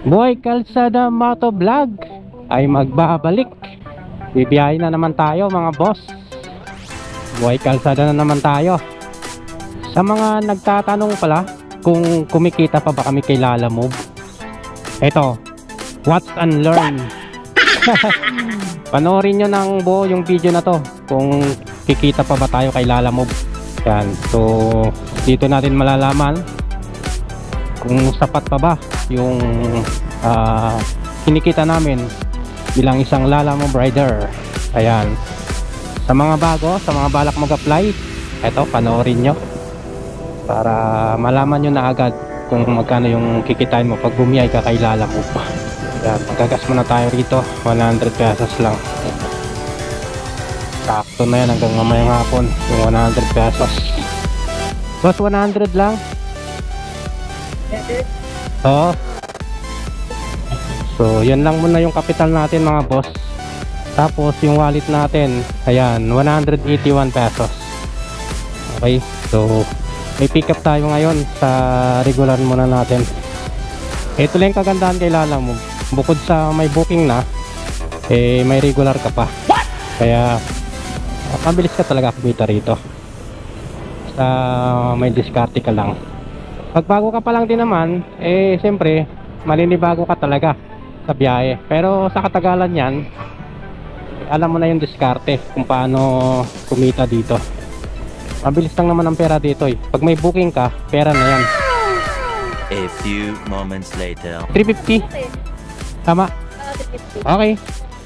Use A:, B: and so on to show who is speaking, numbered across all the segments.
A: Boy Kalsada Moto Vlog ay magbabalik. Bibiyahin na naman tayo mga boss. Boy Kalsada na naman tayo. Sa mga nagtatanong pala kung kumikita pa ba kami kay Lalamove, eto, watch and learn. Panoorin nyo ng buo yung video na to kung kikita pa ba tayo kay Lalamove. Yan, so dito natin malalaman kung sapat pa ba yung kinikita namin bilang isang Lalamove rider. Ayan, sa mga bago, sa mga balak mag-apply, eto, panoorin nyo para malaman nyo na agad kung magkano yung kikitain mo pag bumiyay ka kay Lalamove. Ayan, magagas muna tayo rito, 100 pesos lang. Sakto na yan hanggang mamayang hapon yung 100 pesos. Boss, 100 lang? Oo. So yan lang muna yung kapital natin mga boss. Tapos yung wallet natin, ayan, 181 pesos. Okay, so may pick up tayo ngayon sa regular muna natin. Ito lang yung kagandahan kay Lalamove, bukod sa may booking na, eh may regular ka pa. Kaya mabilis ka talaga kumita rito. Sa may diskarte ka lang. Pag bago ka pa lang din naman, eh siyempre malinibago ka talaga sa biyahe. Pero sa katagalan yan, alam mo na yung diskarte kung paano kumita dito. Mabilis lang naman ang pera dito eh. Pag may booking ka, pera na yan.
B: A few moments later.
A: 350? Tama? Okay,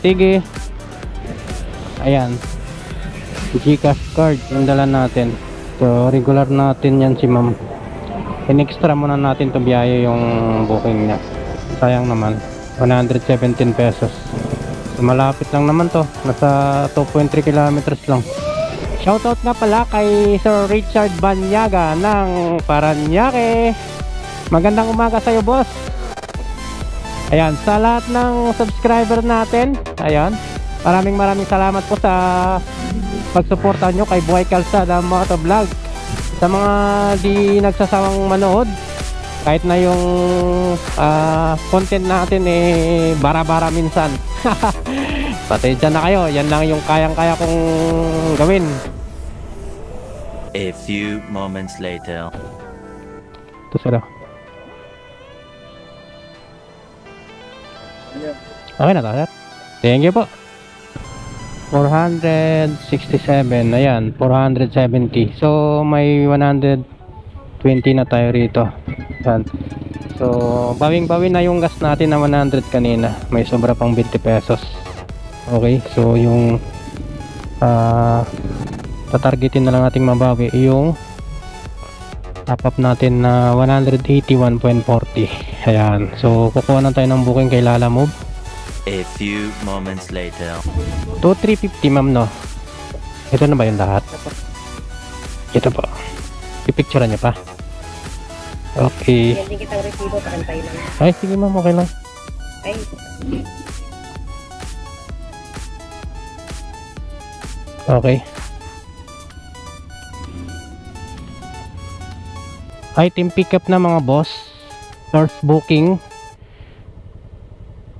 A: sige. Ayan, GCash card yung dala natin. So regular natin yan si ma'am. In-extra muna natin to biyahe yung booking niya. Sayang naman, 117 pesos. So, malapit lang naman to, nasa 2.3 kilometers lang. Shoutout nga pala kay Sir Richard Banyaga ng Paranaque. Magandang umaga sa'yo boss. Ayan, sa lahat ng subscriber natin, ayan, maraming salamat po sa pagsuporta nyo kay Boy Kalsada Moto Vlog. Sa mga di nagsasawang manood, kahit na yung content natin eh bara-bara minsan. Pati dyan na kayo, yan lang yung kayang-kaya kong gawin.
B: A few moments later.
A: Ito sila. Okay na to, sir? Thank you po. 467, ayan, 470. So may 120 na tayo rito. Ayan. So bawing-bawin na yung gas natin na 100 kanina. May sobra pang 20 pesos. Okay, so yung tatargetin na lang nating mabawi yung top up natin na 181.40. Ayan, so kukuha na tayo ng booking kay Lalamove.
B: A few moments later.
A: 350 ma'am, no? Ito na ba yung lahat? Ito po. I-picturean niya pa. Okay.
C: Hindi kitang resibo, parantay lang.
A: Ay, sige ma'am, okay lang.
C: Ay.
A: Okay. Item pickup na mga boss. First booking.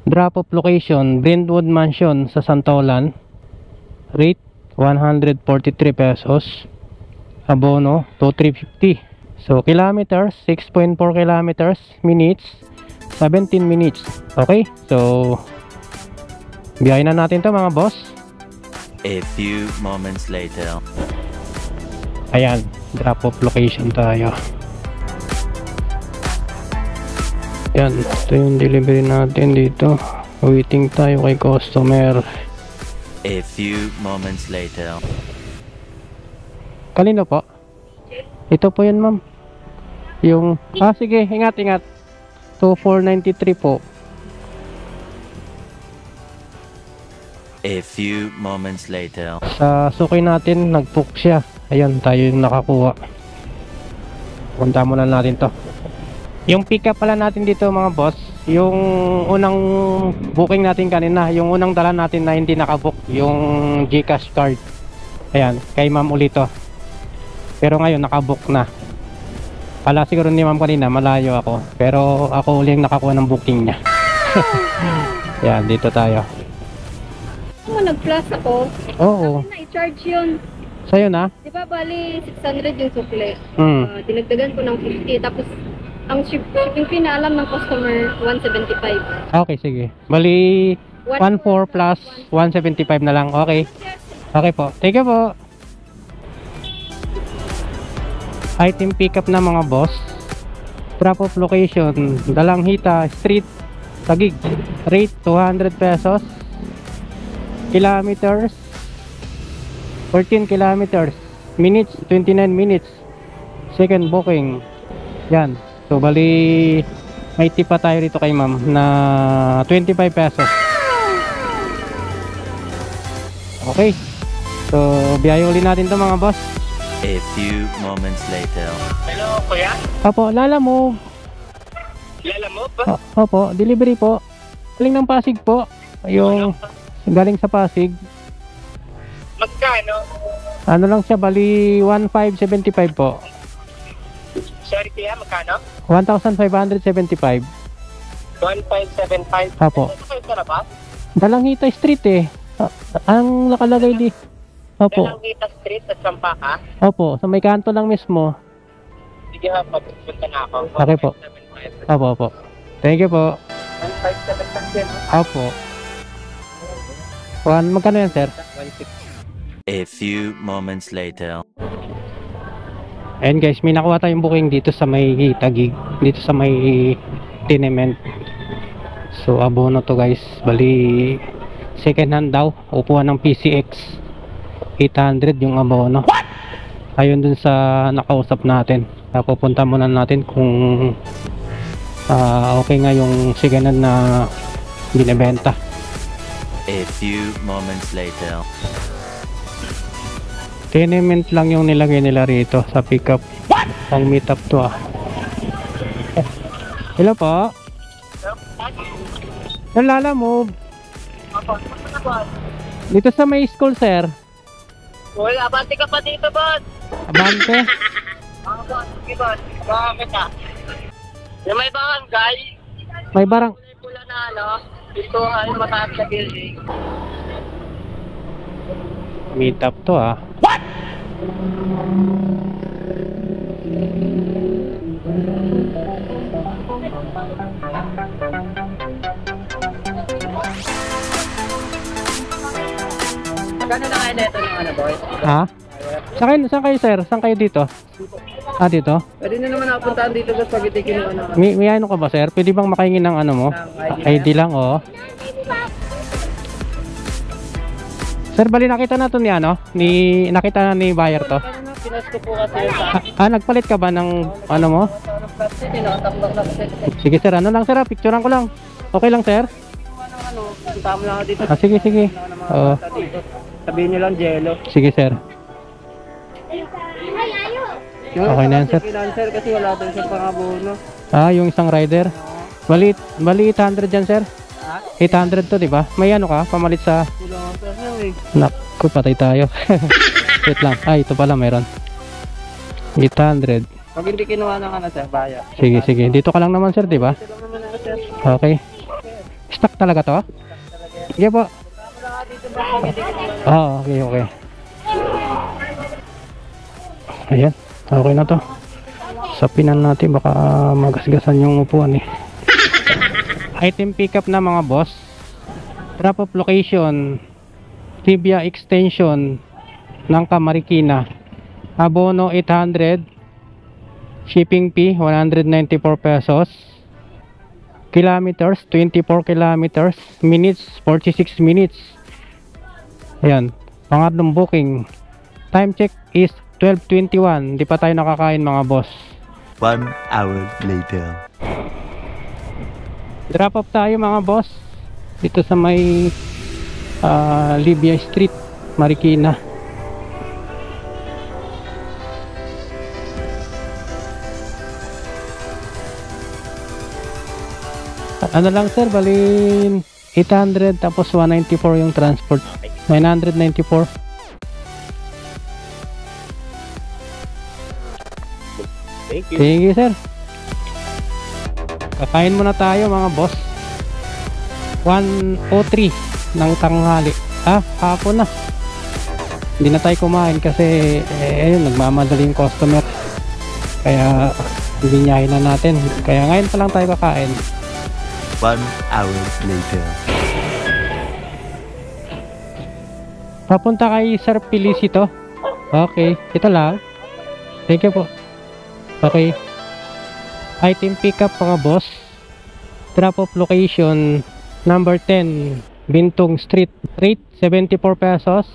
A: Drop off location, Brentwood Mansion sa Santolan. Rate 143 pesos. Abono 2,350. So kilometers, 6.4 kilometers, minutes 17 minutes. Okay, so biyahin na natin to mga boss.
B: A few moments later.
A: Ayan, drop off location tayo. Yan, ito yung delivery natin dito. Waiting tayo kay customer.
B: A few moments later.
A: Kanino po? Ito po yan ma'am. Yung, sige, ingat. 2493 po.
B: A few moments later.
A: Sa suki natin, nag-book siya. Ayan, tayo yung nakakuha. Punta muna natin to. Yung pick up pala natin dito mga boss, yung unang booking natin kanina, yung unang dala natin na hindi nakabook, yung GCash card. Ayan, kay ma'am ulit to. Pero ngayon nakabook na. Pala siguro ni ma'am kanina, malayo ako. Pero ako ulit nakakuha ng booking niya. Yan, dito tayo.
C: Kung nag-plus ako,
A: Oo.
C: na i-charge yun.
A: Sa'yo na?
C: Di ba, bali 600 yung sukle.
A: Hmm.
C: Dinagdagan ko ng 50. Tapos, ang shipping fee na alam ng customer, 175.
A: Okay, sige. Bali, 14 plus 175 na lang. Okay. Okay po. Thank you po. Item pickup na mga boss. Drop off location, Dalanghita Street, Taguig. Rate 200 pesos. Kilometers 14 kilometers. Minutes 29 minutes. Second booking. Yan. So bali may tip pa tayo rito kay ma'am na 25 pesos. Okay. So biyahe uli natin to mga boss.
B: A few moments later.
D: Hello, kuya?
A: Opo, Lala mo.
D: Lala mo ba?
A: Opo, delivery po. Galing ng Pasig po. Yung galing sa Pasig.
D: Magkano?
A: Ano lang siya, bali 1575 po.
D: Sorry, kuya, magkano?
A: 1575.
D: 1575.
A: Opo.
D: Ito kayo sa labas?
A: Dalanghita Street eh. Ang nakalagay di. Opo.
D: Dalanghita Street at Sampaka?
A: Opo, sa may kanto lang mismo.
D: Sige ha, pagpunta na ako.
A: Okay po.
D: 1575.
A: Opo, opo. Thank you po.
D: 1575.
A: Opo. Magkano yan, sir?
D: 16.
B: A few moments later.
A: Ayan guys, may nakuha tayong booking dito sa may Taguig. Dito sa may tenement. So, abono to guys. Bali, second hand daw. Upuan ng PCX. 800 yung abono. Ayun dun sa nakausap natin. Pupunta muna natin kung okay nga yung second hand na binibenta.
B: A few moments later.
A: Tenement lang yung nilagay nila rito sa pickup. Pang meet up to ah. Hello po. Nalala mo. Dito sa may school, sir.
D: Uy, abante ka pa dito, boss.
A: Abante.
D: Boss, sige, boss. Bakit ah? Yung may barangay,
A: May barang.
D: pula na ano, dito ay mataas na building.
A: Meet up to ah.
D: Magkano na kayo neto ng ano, boy?
A: Ha? Saan kayo sir? Saan kayo dito? Ah, dito?
D: Pwede na naman napuntahan dito, boss, pag itikin mo ano.
A: May ano ka ba sir? Pwede bang makahingi ng ano mo? ID lang oh. Sir, bali nakita na to ni ano? Nakita na ni buyer to.
D: Pinas ko po kasi yung sa
A: Nagpalit ka ba ng ano mo?
D: plastic, nakatakbak na kasi.
A: Sige sir, ano lang sir, picturean ko lang. Okay lang sir?
D: Ano, punta mo lang ako dito.
A: Sige, sige. Oo.
D: Dito. Sabihin nyo lang, Jello.
A: Sige sir. Okay na yan, sir.
D: Freelancer kasi wala doon sa pangabono.
A: Yung isang rider. Bali 800 dyan sir. 800 to, di ba? May ano ka, pamalit sa...
D: Kulang ako sa eh.
A: Naku, patay tayo. Wait lang. Ito pala, meron. 800.
D: Pag hindi kinuha ng ano, sir, baya.
A: Sige, sige. Dito ka lang naman sir, di ba?
D: Ito lang naman ako, sir.
A: Okay. Stock talaga to? Sige po.
D: Wala ka dito ba kung hindi kinuha?
A: Okay, okay. Ayan. Okay na to. Sapinan natin, baka magasgasan yung upuan eh. Item pickup na mga boss. Drop off location, Tibia Extension ng Marikina. Abono 800. Shipping fee 194 pesos. Kilometers 24 kilometers. Minutes 46 minutes. Ayan. Pangatlong booking. Time check is 12:21. Di pa tayo nakakain mga boss.
B: 1 hour later.
A: Drop off tayo mga boss dito sa may Libya Street, Marikina. Ano lang sir, bali 800 tapos 194 yung transport. 994.
D: Thank you.
A: Sige sir. Kakain muna tayo mga boss. 1:03 ng tanghali. Hapon na. Hindi na tayo kumain kasi ayun, nagmamadali yung customer. Kaya binyahin na natin. Kaya ngayon pa lang tayo kakain.
B: 1 hour later.
A: Papunta kay Sir Felicito. Okay, ito lang. Thank you po. Okay. Item pickup mga boss. Drop off location number 10 Bintong Street. Rate 74 pesos.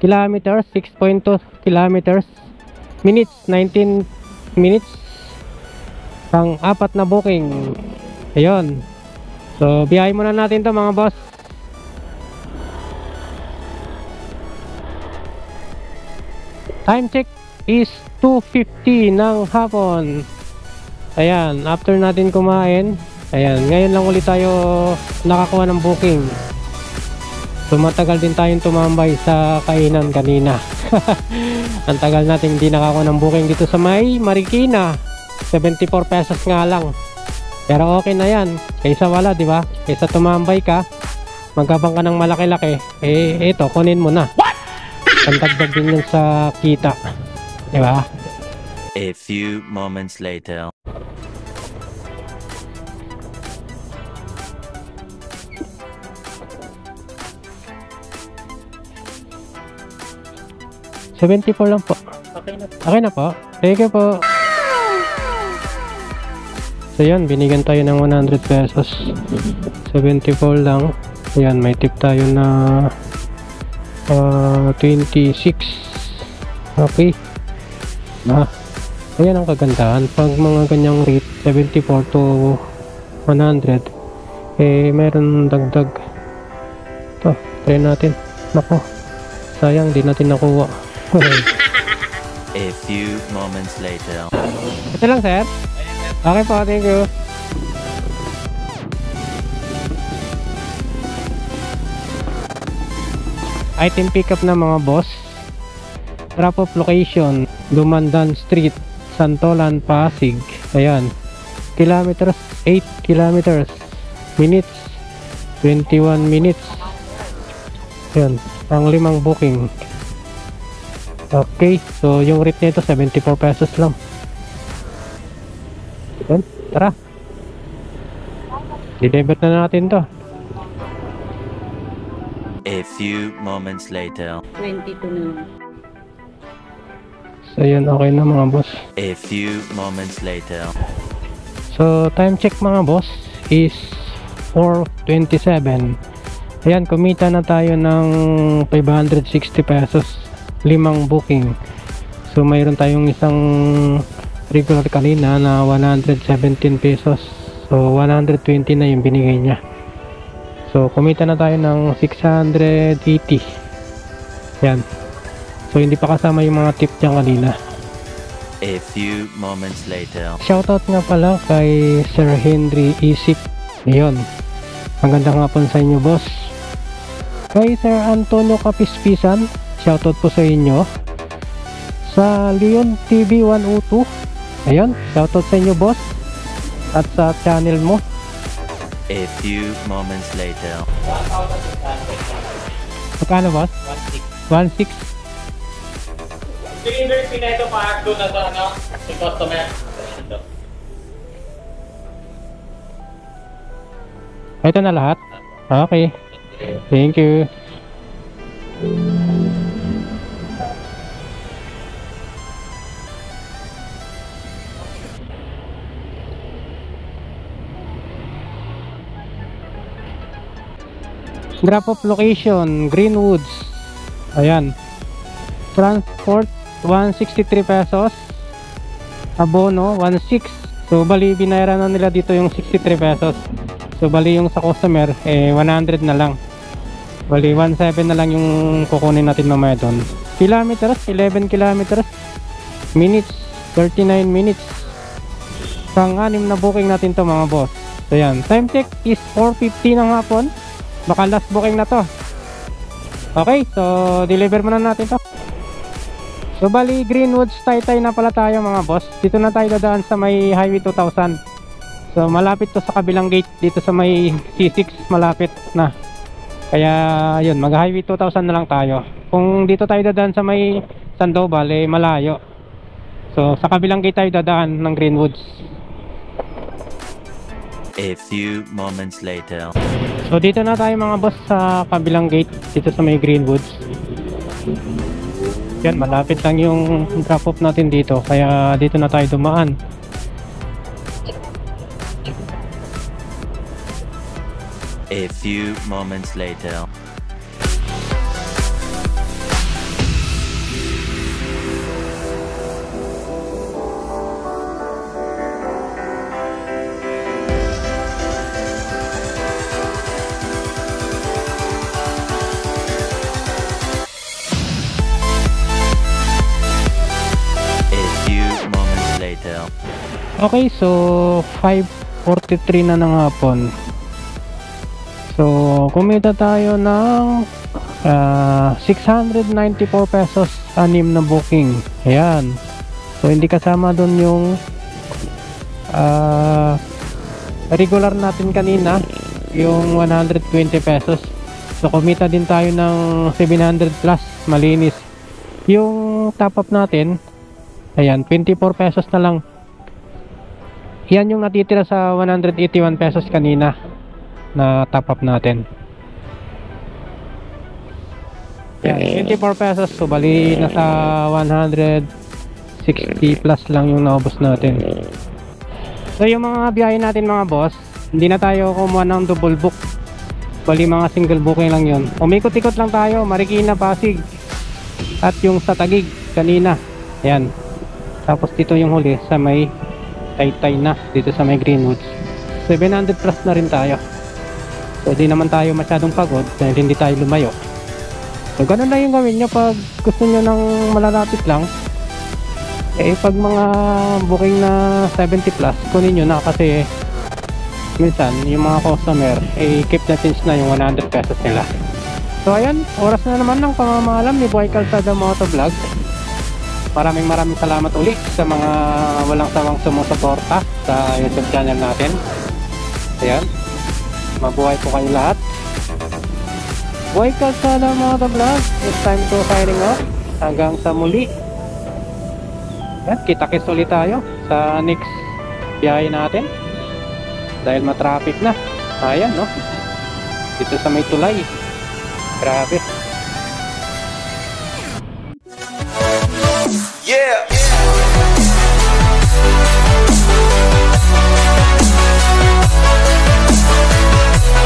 A: Kilometers 6.2 kilometers. Minutes 19 minutes. Pang apat na booking. Ayun. So biyahe muna natin to mga boss. Time check is 2:50 ng hapon. Ayan, after natin kumain. Ayan, ngayon lang ulit tayo nakakuha ng booking. So matagal din tayong tumambay sa kainan kanina. Ang tagal natin hindi nakakuha ng booking dito sa may Marikina. 74 pesos nga lang. Pero okay na yan. Kaysa wala, di ba? Kaysa tumambay ka, magkabang ka ng malaki-laki. Ito, kunin mo na. Pantagdag din yun sa kita. Di ba?
B: A few moments later.
A: $74 lang po. Okay na po. Thank you po. So yan, binigyan tayo ng 100 pesos. 74 lang. Ayan, may tip tayo na 26. Okay. Ayan ang kagandahan. Pag mga ganyang rate, 74 to 100, meron dagdag. Ito, try natin. Nako, sayang, di natin nakuha.
B: A few moments later.
A: Ito lang, sir. Okay po, thank you. Item pickup na mga boss. Drop off location Lumandan Street, Santolan, Pasig. Ayan. Kilometers 8 kilometers. Minutes 21 minutes. Ayan, pang 5 booking. Okay, so yung rate nito 74 pesos lang. Ayan, tara. Deliver na natin to.
B: A few moments later.
C: 22 na.
A: So yun, okay na mga boss.
B: A few moments later.
A: So time check mga boss is 4:27. Ayan, kumita na tayo ng 560 pesos, 5 booking. So mayroon tayong isang regular kanina na 117 pesos. So 120 na yung binigay niya. So kumita na tayo ng 680. Yan. So hindi pa kasama yung mga tip niya kanina.
B: A few moments later.
A: Shoutout nga pala kay Sir Henry Isip. Ayun. Magandang hapon sa inyo, boss. Kay Sir Antonio Kapispisan, shoutout po sa inyo. Sa Leon TV 102. Ayun, shoutout sa inyo, boss. At sa channel mo.
B: A few moments later.
A: Magkano, boss? 1.6.
E: Delivery fee na ito pa doon na sa ano, si customer.
A: Ito na lahat? Okay. Thank you. Drop off location Greenwoods. Ayan. Transport 163 pesos. Abono 16. So bali binayaran na nila dito yung 63 pesos. So bali yung sa customer 100 na lang. Bali 17 na lang yung kukunin natin mamaya doon. Kilometers 11 kilometers. Minutes 39 minutes. Pang-anim na booking natin to mga boss. So yan, time check is 4:50 ng hapon. Baka last booking na to. Okay, so deliver muna natin to. So bali Greenwoods Taytay na pala tayo mga boss. Dito na tayo dadaan sa may Highway 2000. So malapit to sa kabilang gate dito sa may C6, malapit na. Kaya yun, mag highway 2000 na lang tayo. Kung dito tayo dadaan sa may Sandoval, eh malayo. So sa kabilang gate tayo dadaan ng Greenwoods.
B: A few moments later.
A: So dito na tayo mga boss sa kabilang gate dito sa may Greenwoods. Yan, malapit lang yung drop off natin dito. Kaya dito na tayo dumaan.
B: A few moments later. A few moments later.
A: Okay, so 5:43 na ng hapon. So kumita tayo ng 694 pesos, 6 na booking. Ayan. So hindi kasama dun yung regular natin kanina, yung 120 pesos. So kumita din tayo ng 700 plus, malinis. Yung top up natin, ayan, 24 pesos na lang. Yan yung natitira sa 181 pesos kanina na top up natin. Yan, 24 pesos. So bali nasa 160 plus lang yung naubos natin. So yung mga biyahe natin mga boss, hindi na tayo kumuha ng double book. Bali mga single booking lang yun. Umikot-ikot lang tayo, Marikina, Pasig, at yung sa Taguig kanina. Yan. Tapos dito yung huli sa may Taytay na, dito sa may Greenwoods. 700 plus na rin tayo. So di naman tayo masyadong pagod dahil hindi tayo lumayo. So ganun na yung gawin nyo pag gusto nyo ng malalapit lang. Eh pag mga booking na 70 plus, kunin nyo na kasi minsan yung mga customer keep na change na yung 100 pesos nila. So ayan, oras na naman ng pamamalam ni Boy Calzada Motovlog. Maraming salamat ulit sa mga walang sawang sumusuporta sa YouTube channel natin. Ayan, mabuhay po kayo lahat. Boy Calzada Motovlog, it's time to signing off. Hanggang sa muli. Ayan, kita-kits ulit tayo sa next biyahe natin dahil matraffic na. Ayan, no, dito sa may tulay, grabe.